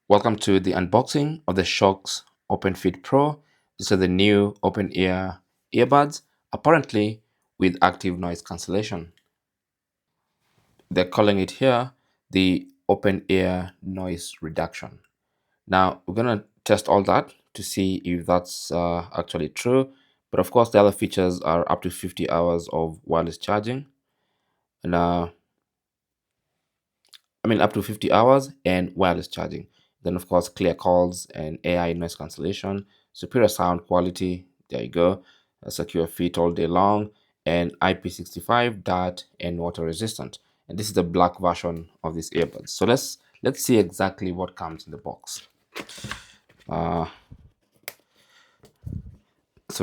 Welcome to the unboxing of the Shokz Openfit Pro. These are the new open-ear earbuds, apparently with active noise cancellation. They're calling it here the open-ear noise reduction. Now, we're going to test all that to see if that's actually true. But of course, the other features are up to 50 hours of wireless charging. And up to 50 hours and wireless charging. Then, of course, clear calls and AI noise cancellation, superior sound quality. There you go. A secure fit all day long, and IP65 DART and water resistant. And this is the black version of these earbuds. So let's see exactly what comes in the box. So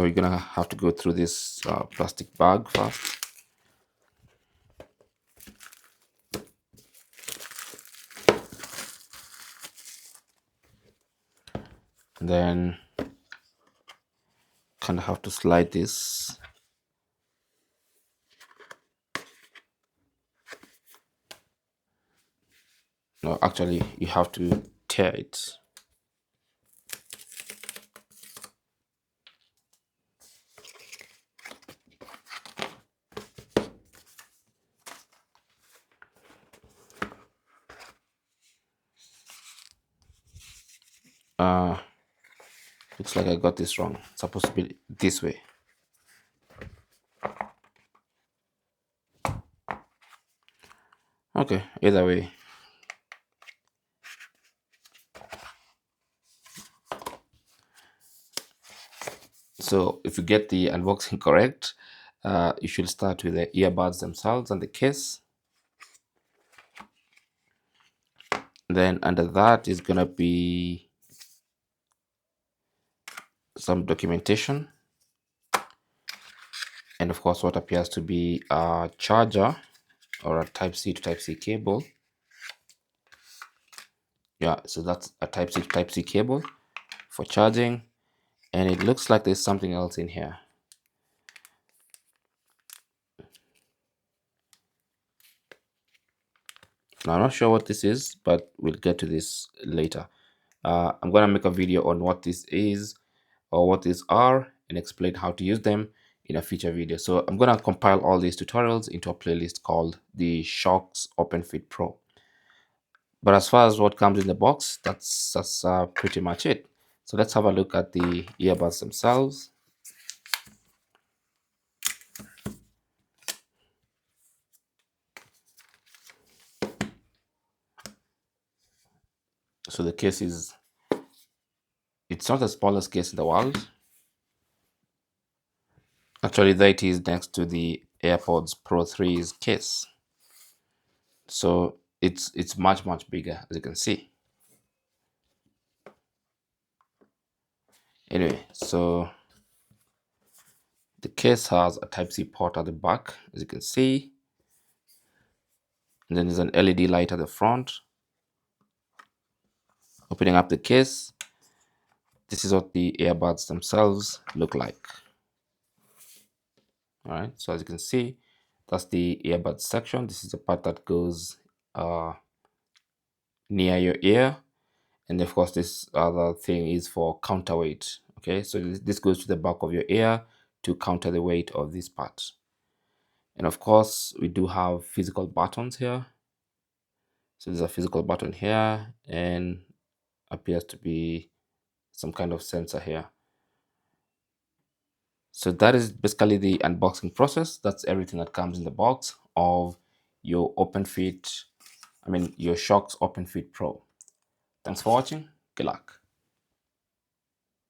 we're gonna have to go through this plastic bag first. And then kind of have to slide this. No, actually, you have to tear it. Looks like I got this wrong. It's supposed to be this way. Okay, either way. So if you get the unboxing correct, you should start with the earbuds themselves and the case. Then under that is gonna be some documentation, and of course what appears to be a charger or a Type-C to Type-C cable. Yeah, so that's a Type-C to Type-C cable for charging, and it looks like there's something else in here. Now, I'm not sure what this is, but we'll get to this later. I'm going to make a video on what this is or what these are and explain how to use them in a future video. So I'm going to compile all these tutorials into a playlist called the Shokz Openfit Pro. But as far as what comes in the box, that's pretty much it. So let's have a look at the earbuds themselves. So the case it's not the smallest case in the world. Actually, there it is next to the AirPods Pro 3's case. So it's much bigger, as you can see. Anyway, so the case has a Type-C port at the back, as you can see. And then there's an LED light at the front. Opening up the case, this is what the earbuds themselves look like. All right, so as you can see, that's the earbuds section. This is the part that goes near your ear. And of course, this other thing is for counterweight. Okay, so this goes to the back of your ear to counter the weight of this part. And of course, we do have physical buttons here. So there's a physical button here and appears to be some kind of sensor here. So that is basically the unboxing process. That's everything that comes in the box of your your Shokz Openfit Pro. Thanks for watching. Good luck.